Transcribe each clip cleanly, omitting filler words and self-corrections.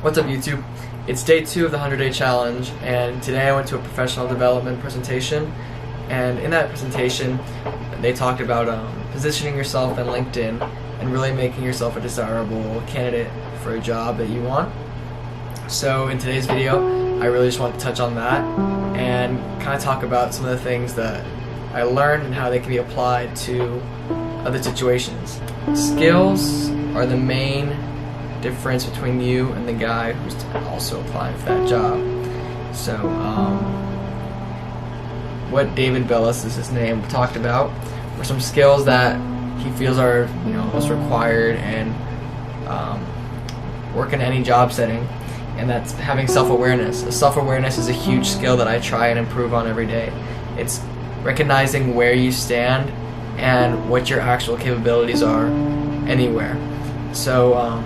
What's up, YouTube? It's day 2 of the 100-day challenge, and today I went to a professional development presentation, and in that presentation they talked about positioning yourself in LinkedIn and really making yourself a desirable candidate for a job that you want. So in today's video, I really just want to touch on that and kind of talk about some of the things that I learned and how they can be applied to other situations. Skills are the main difference between you and the guy who's also applying for that job. So what David Bellis is his name talked about were some skills that he feels are most required and work in any job setting, and that's having self-awareness. Self-awareness is a huge skill that I try and improve on every day. It's recognizing where you stand and what your actual capabilities are anywhere. So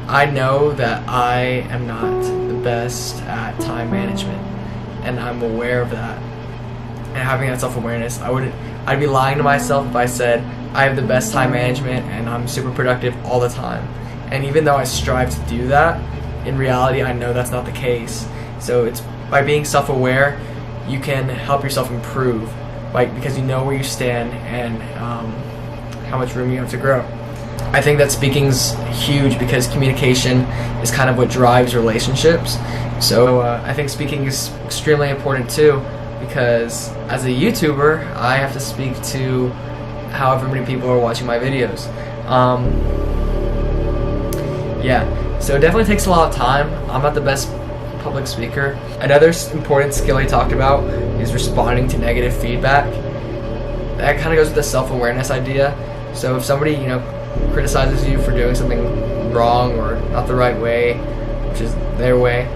I know that I am not the best at time management, and I'm aware of that. And having that self-awareness, I'd be lying to myself if I said I have the best time management and I'm super productive all the time. And even though I strive to do that, in reality I know that's not the case. So it's by being self-aware, you can help yourself improve, because you know where you stand and how much room you have to grow. I think that speaking's huge because communication is kind of what drives relationships. So I think speaking is extremely important too, because as a YouTuber, I have to speak to however many people are watching my videos. So it definitely takes a lot of time. I'm not the best public speaker. Another important skill he talked about is responding to negative feedback. That kind of goes with the self-awareness idea. So if somebody, criticizes you for doing something wrong or not the right way, which is their way,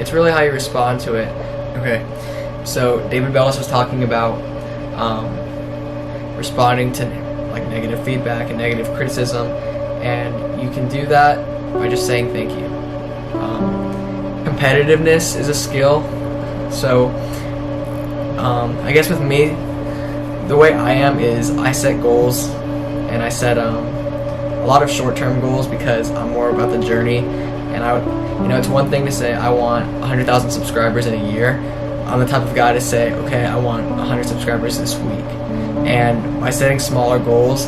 it's really how you respond to it. Okay, so David Bellis was talking about responding to negative feedback and negative criticism, and you can do that by just saying thank you. Competitiveness is a skill. So I guess with me, the way I am is I set goals, and I set a lot of short-term goals because I'm more about the journey. And it's one thing to say I want 100,000 subscribers in a year. I'm the type of guy to say, okay, I want 100 subscribers this week. And by setting smaller goals,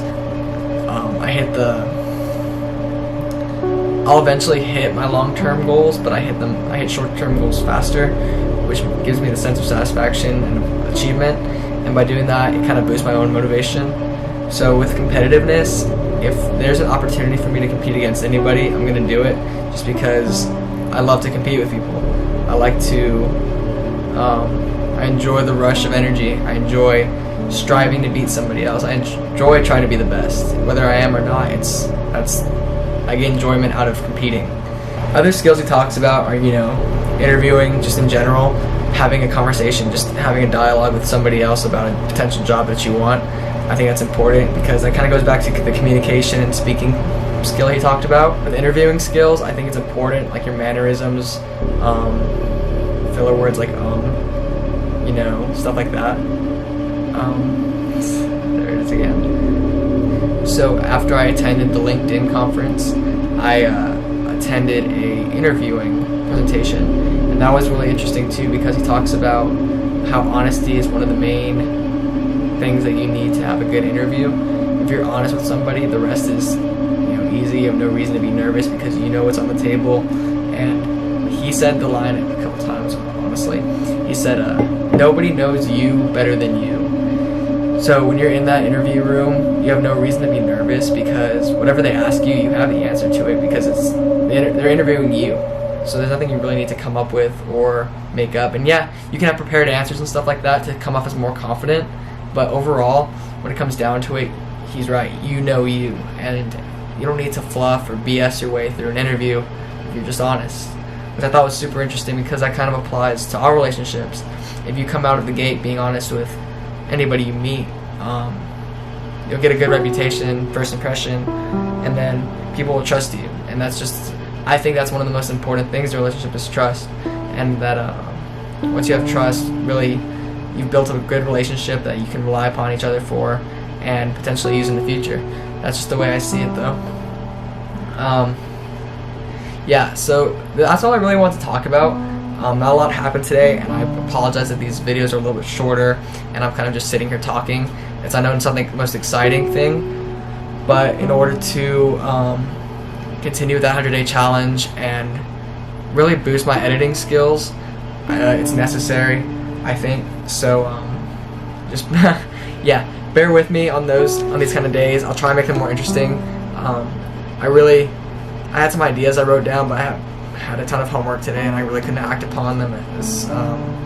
I'll eventually hit my long-term goals, but I hit short-term goals faster, which gives me the sense of satisfaction and achievement. And by doing that, it kind of boosts my own motivation. So with competitiveness, if there's an opportunity for me to compete against anybody, I'm going to do it, just because I love to compete with people. I like to, I enjoy the rush of energy. I enjoy striving to beat somebody else. I enjoy trying to be the best. Whether I am or not, I get enjoyment out of competing. Other skills he talks about are, interviewing just in general, having a conversation, just having a dialogue with somebody else about a potential job that you want. I think that's important because that kind of goes back to the communication and speaking skill he talked about. With interviewing skills, I think it's important, like your mannerisms, filler words like stuff like that. There it is again. So after I attended the LinkedIn conference, I attended a interviewing presentation, and that was really interesting too because he talks about how honesty is one of the main things that you need to have a good interview. If you're honest with somebody, the rest is easy. You have no reason to be nervous because you know what's on the table. And he said the line a couple times, honestly. He said, nobody knows you better than you. So when you're in that interview room, you have no reason to be nervous because whatever they ask you, you have the answer to it because they're interviewing you. So there's nothing you really need to come up with or make up. And yeah, you can have prepared answers and stuff like that to come off as more confident. But overall, when it comes down to it, he's right. You know you, and you don't need to fluff or BS your way through an interview if you're just honest. Which I thought was super interesting because that kind of applies to our relationships. If you come out of the gate being honest with anybody you meet, you'll get a good reputation, first impression, and then people will trust you. And I think that's one of the most important things in a relationship is trust. And that once you have trust, really, you've built a good relationship that you can rely upon each other for and potentially use in the future. That's just the way I see it, though. yeah, so that's all I really want to talk about. Not a lot happened today, and I apologize that these videos are a little bit shorter, and I'm kind of just sitting here talking. I know it's not the most exciting thing, but in order to continue with that 100-day challenge and really boost my editing skills, it's necessary, I think. So just yeah, bear with me on these kind of days. I'll try and make them more interesting. I had some ideas I wrote down, but I had a ton of homework today, and I really couldn't act upon them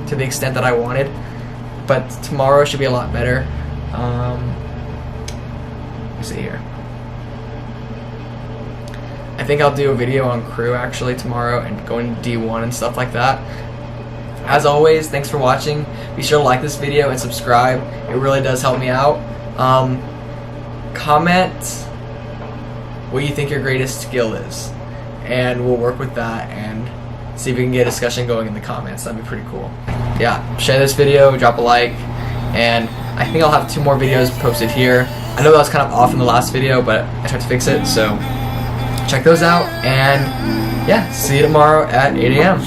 to the extent that I wanted. But tomorrow should be a lot better. Let's see here. I think I'll do a video on crew actually tomorrow and going to D1 and stuff like that. As always, thanks for watching. Be sure to like this video and subscribe. It really does help me out. Comment what you think your greatest skill is, and we'll work with that and see if we can get a discussion going in the comments. That'd be pretty cool. Yeah, share this video, drop a like, and I think I'll have 2 more videos posted here. I know that was kind of off in the last video, but I tried to fix it, so check those out, and yeah, see you tomorrow at 8 a.m.